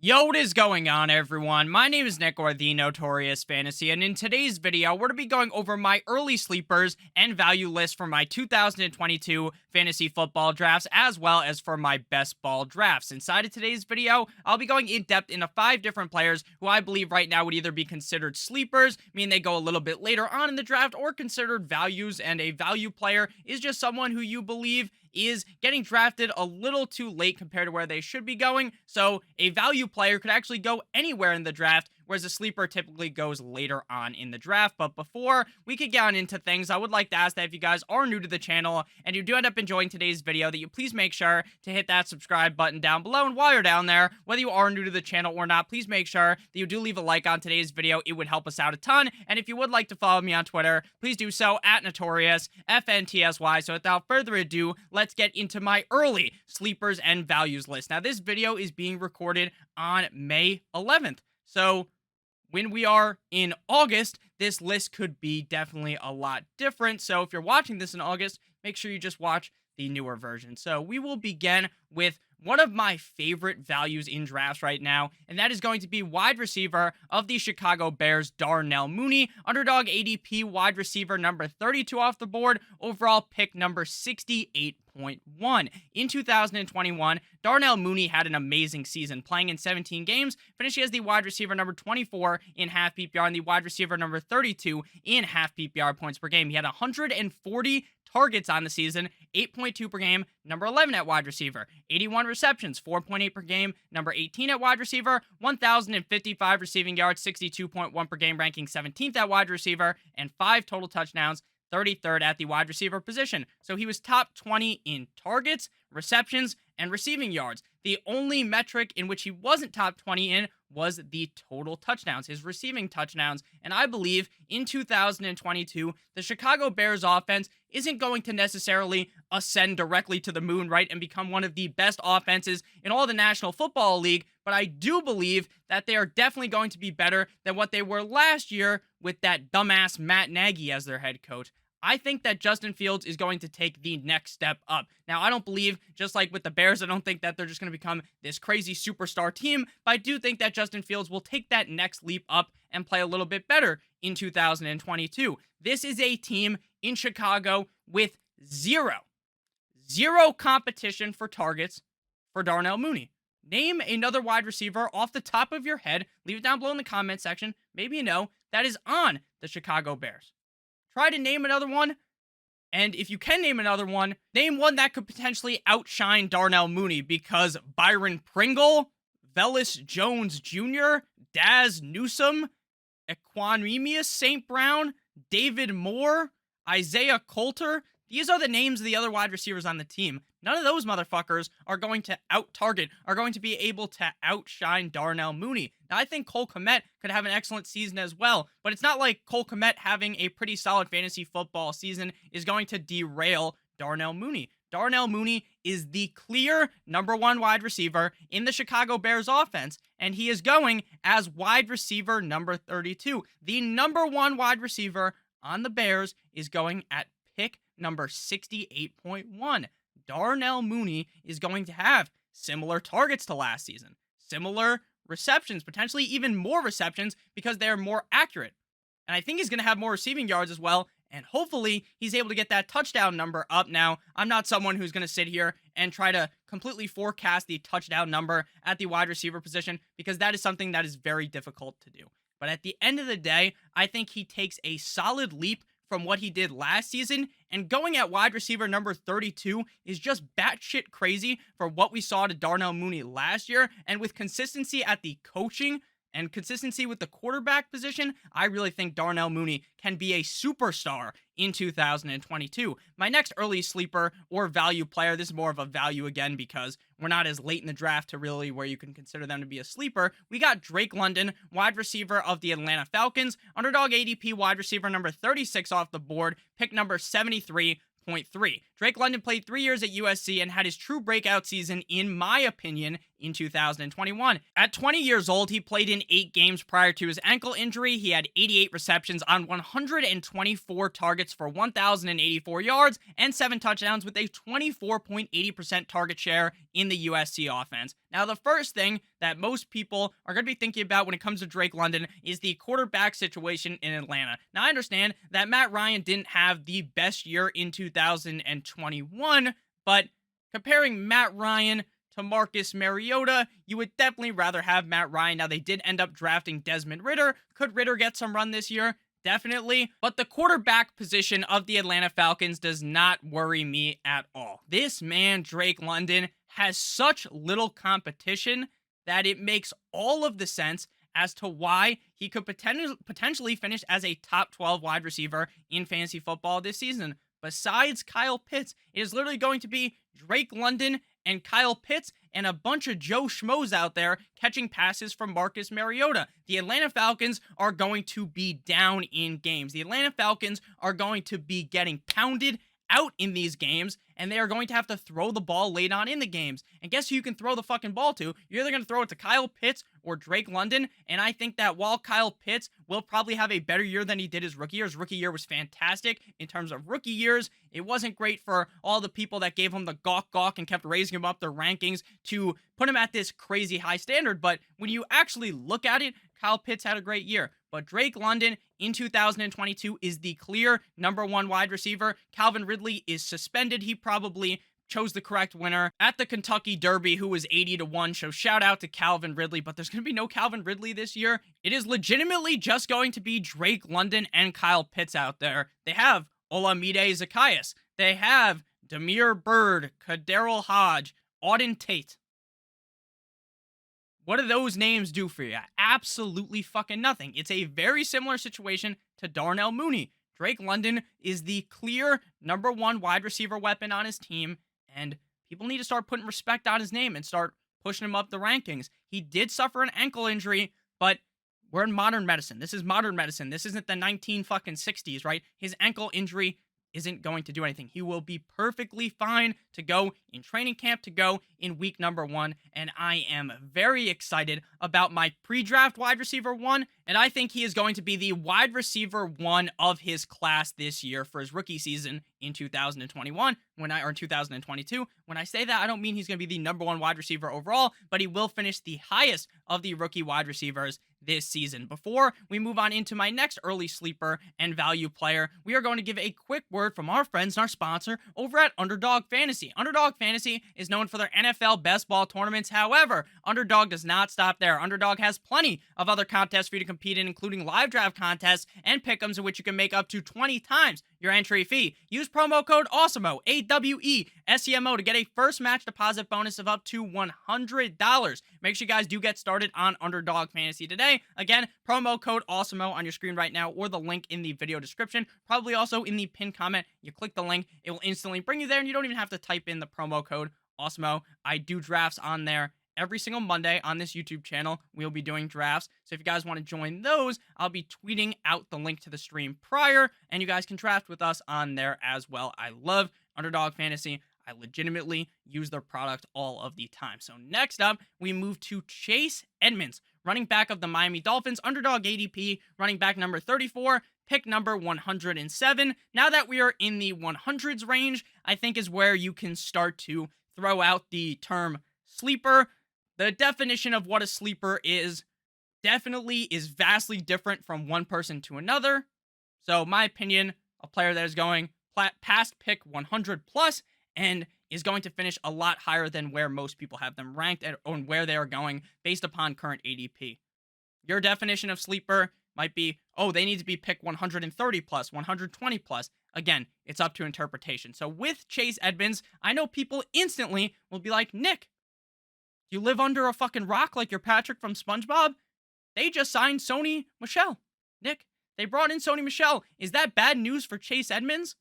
Yo, what is going on, everyone? My name is Nick, or the Notorious Fantasy, and in today's video, we're going to be going over my early sleepers and value list for my 2022 fantasy football drafts, as well as for my best ball drafts. Inside of today's video, I'll be going in depth into 5 different players who I believe right now would either be considered sleepers, meaning they go a little bit later on in the draft, or considered values, and a value player is just someone who you believe is getting drafted a little too late compared to where they should be going. So a value player could actually go anywhere in the draft, whereas a sleeper typically goes later on in the draft. But before we could get on into things, I would like to ask that if you guys are new to the channel and you do end up enjoying today's video, that you please make sure to hit that subscribe button down below. And while you're down there, whether you are new to the channel or not, please make sure that you do leave a like on today's video. It would help us out a ton. And if you would like to follow me on Twitter, please do so at Notorious FNTSY. So without further ado, let's get into my early sleepers and values list. Now, this video is being recorded on May 11th. So when we are in August, this list could be definitely a lot different. So if you're watching this in August, make sure you just watch the newer version. So we will begin with one of my favorite values in drafts right now, and that is going to be wide receiver of the Chicago Bears, Darnell Mooney. Underdog ADP wide receiver number 32 off the board, overall pick number 68.1. In 2021, Darnell Mooney had an amazing season, playing in 17 games, finishing as the wide receiver number 24 in half PPR and the wide receiver number 32 in half PPR points per game. He had 140 targets on the season, 8.2 per game, number 11 at wide receiver, 81 receptions, 4.8 per game, number 18 at wide receiver, 1,055 receiving yards, 62.1 per game, ranking 17th at wide receiver, and 5 total touchdowns, 33rd at the wide receiver position. So he was top 20 in targets, receptions, and receiving yards. The only metric in which he wasn't top 20 in was the total touchdowns, his receiving touchdowns. And I believe in 2022, the Chicago Bears offense isn't going to necessarily ascend directly to the moon, right, and become one of the best offenses in all the National Football League. But I do believe that they are definitely going to be better than what they were last year with that dumbass Matt Nagy as their head coach. I think that Justin Fields is going to take the next step up. Now, I don't believe, just like with the Bears, I don't think that they're just going to become this crazy superstar team, but I do think that Justin Fields will take that next leap up and play a little bit better in 2022. This is a team in Chicago with zero competition for targets for Darnell Mooney. Name another wide receiver off the top of your head, leave it down below in the comment section, maybe you know, that is on the Chicago Bears. Try to name another one, and if you can name another one, name one that could potentially outshine Darnell Mooney, because Byron Pringle, Velus Jones Jr., Daz Newsome, Equanimous St. Brown, David Moore, Isaiah Coulter, these are the names of the other wide receivers on the team. None of those motherfuckers are going to out-target, are going to be able to outshine Darnell Mooney. Now, I think Cole Kmet could have an excellent season as well, but it's not like Cole Kmet having a pretty solid fantasy football season is going to derail Darnell Mooney. Darnell Mooney is the clear number 1 wide receiver in the Chicago Bears offense, and he is going as wide receiver number 32. The number 1 wide receiver on the Bears is going at pick number 68.1. Darnell Mooney is going to have similar targets to last season, similar receptions, potentially even more receptions because they're more accurate. And I think he's going to have more receiving yards as well, and hopefully he's able to get that touchdown number up. Now, I'm not someone who's going to sit here and try to completely forecast the touchdown number at the wide receiver position, because that is something that is very difficult to do. But at the end of the day, I think he takes a solid leap from what he did last season, and going at wide receiver number 32 is just batshit crazy for what we saw to Darnell Mooney last year. And with consistency at the coaching and consistency with the quarterback position, I really think Darnell Mooney can be a superstar in 2022. My next early sleeper or value player, this is more of a value again because we're not as late in the draft to really where you can consider them to be a sleeper. We got Drake London, wide receiver of the Atlanta Falcons. Underdog ADP wide receiver number 36 off the board, pick number 73.3. Drake London played 3 years at USC and had his true breakout season, in my opinion, in 2021. At 20 years old, he played in 8 games prior to his ankle injury. He had 88 receptions on 124 targets for 1,084 yards and 7 touchdowns with a 24.80% target share in the USC offense. Now, the first thing that most people are going to be thinking about when it comes to Drake London is the quarterback situation in Atlanta. Now, I understand that Matt Ryan didn't have the best year in 2021, but comparing Matt Ryan to Marcus Mariota, you would definitely rather have Matt Ryan. Now, they did end up drafting Desmond Ridder. Could Ridder get some run this year? Definitely. But the quarterback position of the Atlanta Falcons does not worry me at all. This man, Drake London, has such little competition that it makes all of the sense as to why he could potentially finish as a top 12 wide receiver in fantasy football this season. Besides Kyle Pitts, it is literally going to be Drake London and Kyle Pitts and a bunch of Joe Schmoes out there catching passes from Marcus Mariota. The Atlanta Falcons are going to be down in games. The Atlanta Falcons are going to be getting pounded out in these games, and they are going to have to throw the ball late on in the games. And guess who you can throw the fucking ball to? You're either going to throw it to Kyle Pitts or Drake London, and I think that while Kyle Pitts will probably have a better year than he did his rookie year was fantastic in terms of rookie years. It wasn't great for all the people that gave him the gawk and kept raising him up their rankings to put him at this crazy high standard, but when you actually look at it, Kyle Pitts had a great year. But Drake London in 2022 is the clear number 1 wide receiver. Calvin Ridley is suspended. He probably chose the correct winner at the Kentucky Derby, who was 80-1. So shout out to Calvin Ridley, but there's going to be no Calvin Ridley this year. It is legitimately just going to be Drake London and Kyle Pitts out there. They have Olamide Zacchaeus. They have Damiere Byrd, Kaderil Hodge, Auden Tate. What do those names do for you? Absolutely fucking nothing. It's a very similar situation to Darnell Mooney. Drake London is the clear number 1 wide receiver weapon on his team, and people need to start putting respect on his name and start pushing him up the rankings. He did suffer an ankle injury, but we're in modern medicine. This is modern medicine. This isn't the 1960s, right? His ankle injury isn't going to do anything. He will be perfectly fine to go in training camp, to go in week number 1, and I am very excited about my pre-draft wide receiver 1, and I think he is going to be the wide receiver 1 of his class this year for his rookie season in 2021, or 2022. When I say that, I don't mean he's going to be the number 1 wide receiver overall, but he will finish the highest of the rookie wide receivers this season. Before we move on into my next early sleeper and value player, we are going to give a quick word from our friends and our sponsor over at Underdog Fantasy. Underdog Fantasy is known for their NFL best ball tournaments. However, Underdog does not stop there. Underdog has plenty of other contests for you to compete in, including live draft contests and pick'ems in which you can make up to 20 times your entry fee. Use promo code Awesemo, AWESEMO, to get a first match deposit bonus of up to $100. Make sure you guys do get started on Underdog Fantasy today. Again, promo code Awesemo on your screen right now, or the link in the video description, probably also in the pinned comment. You click the link, it will instantly bring you there, and you don't even have to type in the promo code Awesemo. I do drafts on there every single Monday on this YouTube channel. We'll be doing drafts. So if you guys want to join those, I'll be tweeting out the link to the stream prior, and you guys can draft with us on there as well. I love Underdog Fantasy. I legitimately use their product all of the time. So next up, we move to Chase Edmonds, running back of the Miami Dolphins, Underdog ADP, running back number 34, pick number 107. Now that we are in the 100s range, I think is where you can start to throw out the term sleeper. The definition of what a sleeper is definitely is vastly different from one person to another. So my opinion, a player that is going past pick 100 plus and is going to finish a lot higher than where most people have them ranked and where they are going based upon current ADP. Your definition of sleeper might be, oh, they need to be pick 130 plus, 120 plus. Again, it's up to interpretation. So with Chase Edmonds, I know people instantly will be like, Nick, you live under a fucking rock like you're Patrick from SpongeBob? They just signed Sony Michel. Nick, they brought in Sony Michel. Is that bad news for Chase Edmonds?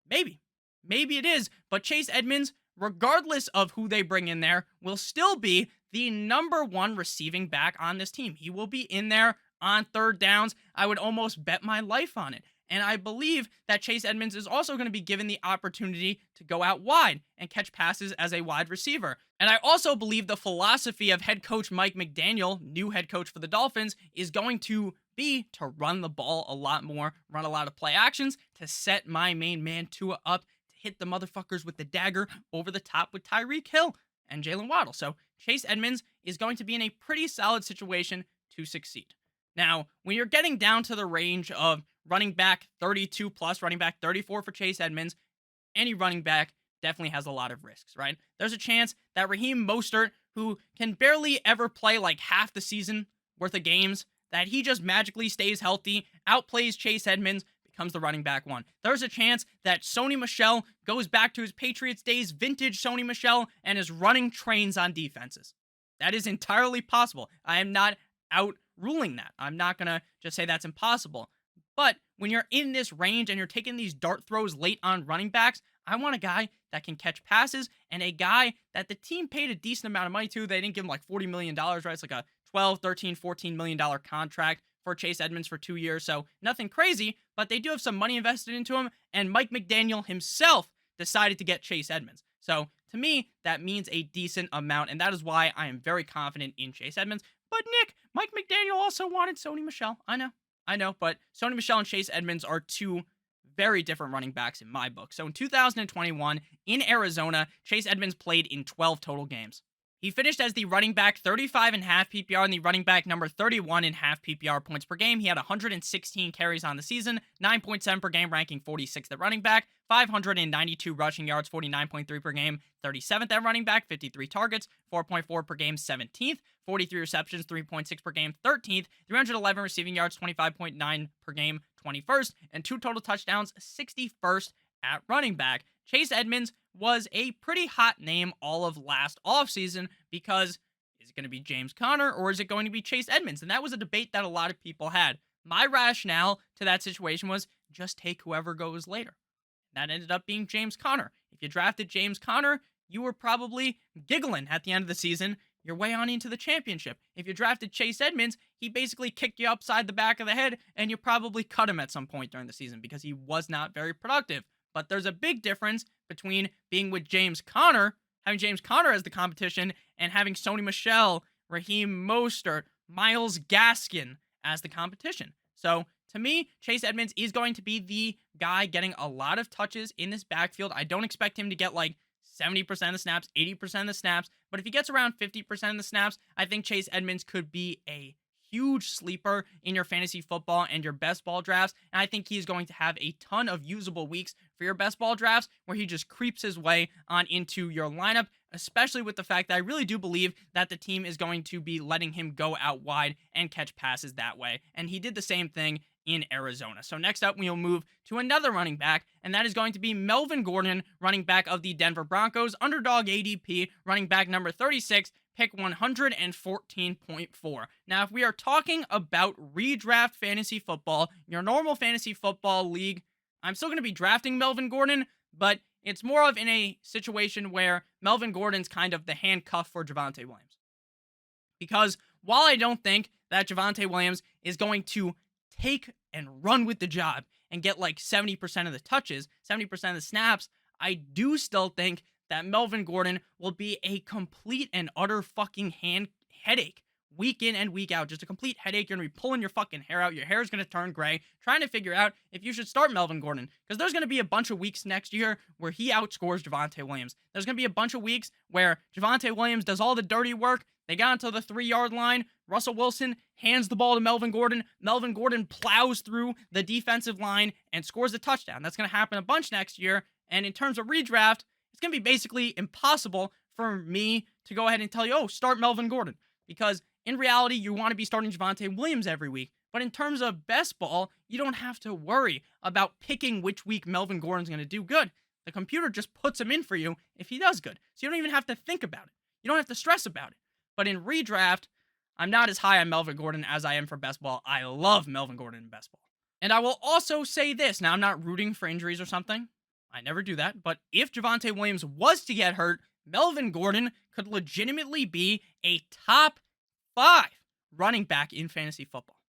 Maybe. Maybe it is. But Chase Edmonds, regardless of who they bring in there, will still be the number 1 receiving back on this team. He will be in there on third downs. I would almost bet my life on it. And I believe that Chase Edmonds is also going to be given the opportunity to go out wide and catch passes as a wide receiver. And I also believe the philosophy of head coach Mike McDaniel, new head coach for the Dolphins, is going to be to run the ball a lot more, run a lot of play actions to set my main man Tua up to hit the motherfuckers with the dagger over the top with Tyreek Hill and Jalen Waddle. So Chase Edmonds is going to be in a pretty solid situation to succeed. Now, when you're getting down to the range of running back 32 plus, running back 34 for Chase Edmonds, any running back definitely has a lot of risks, right? There's a chance that Raheem Mostert, who can barely ever play like half the season worth of games, that he just magically stays healthy, outplays Chase Edmonds, becomes the running back one. There's a chance that Sony Michel goes back to his Patriots days, vintage Sony Michel, and is running trains on defenses. That is entirely possible. I am not out ruling that. I'm not going to just say that's impossible. But when you're in this range and you're taking these dart throws late on running backs, I want a guy that can catch passes and a guy that the team paid a decent amount of money to. They didn't give him like $40 million, right? It's like a $12, $13, $14 million contract for Chase Edmonds for 2 years. So nothing crazy, but they do have some money invested into him. And Mike McDaniel himself decided to get Chase Edmonds. So to me, that means a decent amount. And that is why I am very confident in Chase Edmonds. But Nick, Mike McDaniel also wanted Sony Michel. I know, but Sony Michel and Chase Edmonds are two very different running backs in my book. So in 2021, in Arizona, Chase Edmonds played in 12 total games. He finished as the running back 35.5 PPR and the running back number 31.5 PPR points per game. He had 116 carries on the season, 9.7 per game, ranking 46th at running back, 592 rushing yards, 49.3 per game, 37th at running back, 53 targets, 4.4 per game, 17th, 43 receptions, 3.6 per game, 13th, 311 receiving yards, 25.9 per game, 21st, and 2 total touchdowns, 61st at running back. Chase Edmonds was a pretty hot name all of last offseason because is it going to be James Conner or is it going to be Chase Edmonds? And that was a debate that a lot of people had. My rationale to that situation was just take whoever goes later. That ended up being James Conner. If you drafted James Conner, you were probably giggling at the end of the season. You're way on into the championship. If you drafted Chase Edmonds, he basically kicked you upside the back of the head and you probably cut him at some point during the season because he was not very productive. But there's a big difference between being with James Conner, having James Conner as the competition, and having Sony Michel, Raheem Mostert, Myles Gaskin as the competition. So, to me, Chase Edmonds is going to be the guy getting a lot of touches in this backfield. I don't expect him to get like 70% of the snaps, 80% of the snaps, but if he gets around 50% of the snaps, I think Chase Edmonds could be a huge sleeper in your fantasy football and your best ball drafts. And I think he's going to have a ton of usable weeks for your best ball drafts where he just creeps his way on into your lineup, especially with the fact that I really do believe that the team is going to be letting him go out wide and catch passes that way. And he did the same thing in Arizona. So next up, we'll move to another running back, and that is going to be Melvin Gordon, running back of the Denver Broncos, underdog ADP, running back number 36, pick 114.4. Now, if we are talking about redraft fantasy football, your normal fantasy football league, I'm still going to be drafting Melvin Gordon, but it's more of in a situation where Melvin Gordon's kind of the handcuff for DeVante Williams. Because while I don't think that DeVante Williams is going to take and run with the job and get like 70% of the touches, 70% of the snaps, I do still think that Melvin Gordon will be a complete and utter fucking headache week in and week out. Just a complete headache. You're going to be pulling your fucking hair out. Your hair is going to turn gray, trying to figure out if you should start Melvin Gordon. Because there's going to be a bunch of weeks next year where he outscores DeVante Williams. There's going to be a bunch of weeks where DeVante Williams does all the dirty work. They got onto the 3-yard line. Russell Wilson hands the ball to Melvin Gordon. Melvin Gordon plows through the defensive line and scores a touchdown. That's going to happen a bunch next year. And in terms of redraft, it's going to be basically impossible for me to go ahead and tell you, oh, start Melvin Gordon. Because in reality, you want to be starting Javonte Williams every week. But in terms of best ball, you don't have to worry about picking which week Melvin Gordon's going to do good. The computer just puts him in for you if he does good. So you don't even have to think about it. You don't have to stress about it. But in redraft, I'm not as high on Melvin Gordon as I am for best ball. I love Melvin Gordon in best ball. And I will also say this. Now, I'm not rooting for injuries or something. I never do that. But if Javonte Williams was to get hurt, Melvin Gordon could legitimately be a top 5 running back in fantasy football.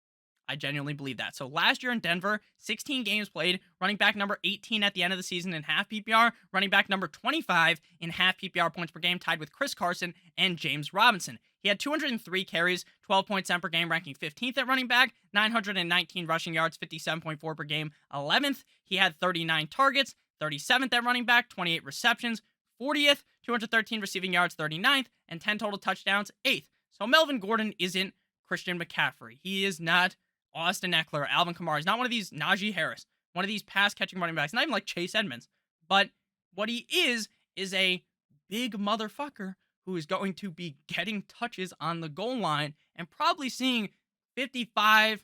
I genuinely believe that. So last year in Denver, 16 games played, running back number 18 at the end of the season in half PPR, running back number 25 in half PPR points per game, tied with Chris Carson and James Robinson. He had 203 carries, 12.7 per game, ranking 15th at running back, 919 rushing yards, 57.4 per game, 11th. He had 39 targets, 37th at running back, 28 receptions, 40th, 213 receiving yards, 39th, and 10 total touchdowns, 8th. So Melvin Gordon isn't Christian McCaffrey. He is not Austin Eckler, Alvin Kamara. He's not one of these Najee Harris, one of these pass-catching running backs, not even like Chase Edmonds. But what he is a big motherfucker who is going to be getting touches on the goal line and probably seeing 45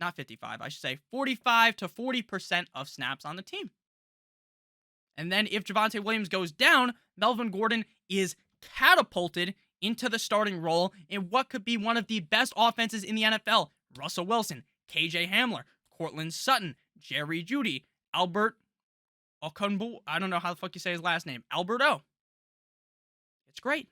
to 40% of snaps on the team. And then if Javonte Williams goes down, Melvin Gordon is catapulted into the starting role in what could be one of the best offenses in the NFL. Russell Wilson, KJ Hamler, Cortland Sutton, Jerry Jeudy, Albert Okunbu, I don't know how the fuck you say his last name, Alberto. It's great.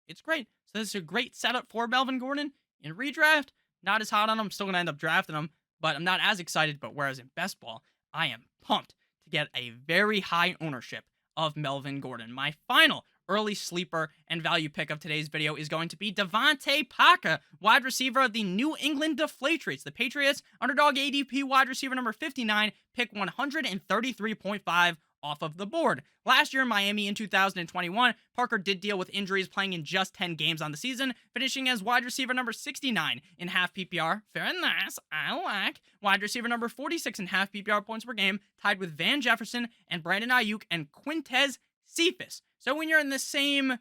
It's great. So this is a great setup for Melvin Gordon. In redraft, not as hot on him. Still going to end up drafting him, but I'm not as excited. But whereas in best ball, I am pumped to get a very high ownership of Melvin Gordon. My final early sleeper and value pick of today's video is going to be DeVante Parker, wide receiver of the New England Deflatriots. The Patriots, underdog ADP wide receiver number 59, pick 133.5 off of the board. Last year in Miami in 2021, Parker did deal with injuries, playing in just 10 games on the season, finishing as wide receiver number 69 in half PPR. Fair enough, I like. Wide receiver number 46 in half PPR points per game, tied with Van Jefferson and Brandon Ayuk and Quintez Cephas. So when you're in the same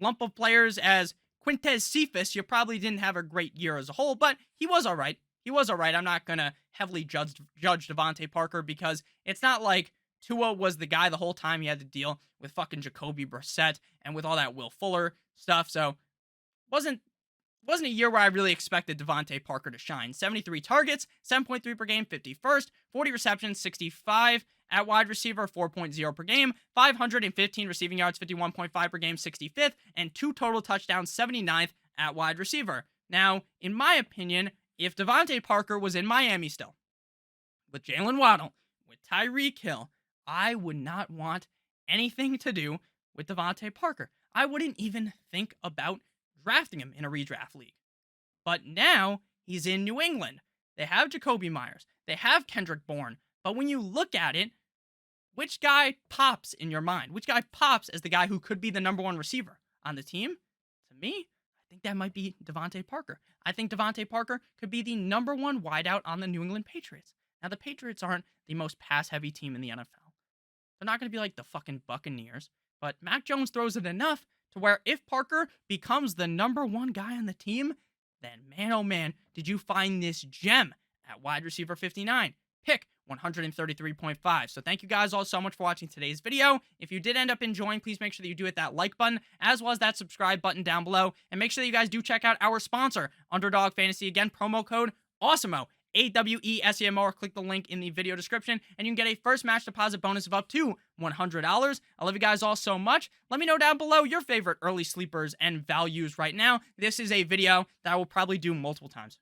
lump of players as Quintez Cephas, you probably didn't have a great year as a whole, but he was all right. He was all right. I'm not going to heavily judge DeVante Parker because it's not like Tua was the guy the whole time. He had to deal with fucking Jacoby Brissett and with all that Will Fuller stuff. So wasn't a year where I really expected DeVante Parker to shine. 73 targets, 7.3 per game, 51st, 40 receptions, 65 at wide receiver, 4.0 per game, 515 receiving yards, 51.5 per game, 65th, and 2 total touchdowns, 79th at wide receiver. Now, in my opinion, if DeVante Parker was in Miami still, with Jalen Waddle, with Tyreek Hill, I would not want anything to do with DeVante Parker. I wouldn't even think about drafting him in a redraft league. But now he's in New England. They have Jacoby Myers. They have Kendrick Bourne. But when you look at it, which guy pops in your mind? Which guy pops as the guy who could be the number one receiver on the team? To me, I think that might be DeVante Parker. I think DeVante Parker could be the number one wideout on the New England Patriots. Now, the Patriots aren't the most pass-heavy team in the NFL. They're not going to be like the fucking Buccaneers. But Mac Jones throws it enough to where if Parker becomes the number one guy on the team, then man, oh man, did you find this gem at wide receiver 59. Pick 133.5. So thank you guys all so much for watching today's video. If you did end up enjoying, please make sure that you do hit that like button as well as that subscribe button down below. And make sure that you guys do check out our sponsor, Underdog Fantasy. Again, promo code Awesemo. AWESEMO, or click the link in the video description and you can get a first match deposit bonus of up to $100. I love you guys all so much. Let me know down below your favorite early sleepers and values right now. This is a video that I will probably do multiple times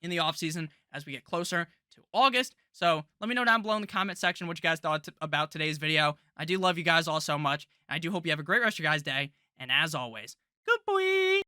in the offseason as we get closer to August. So let me know down below in the comment section what you guys thought about today's video. I do love you guys all so much. I do hope you have a great rest of your guys' day. And as always, good boy.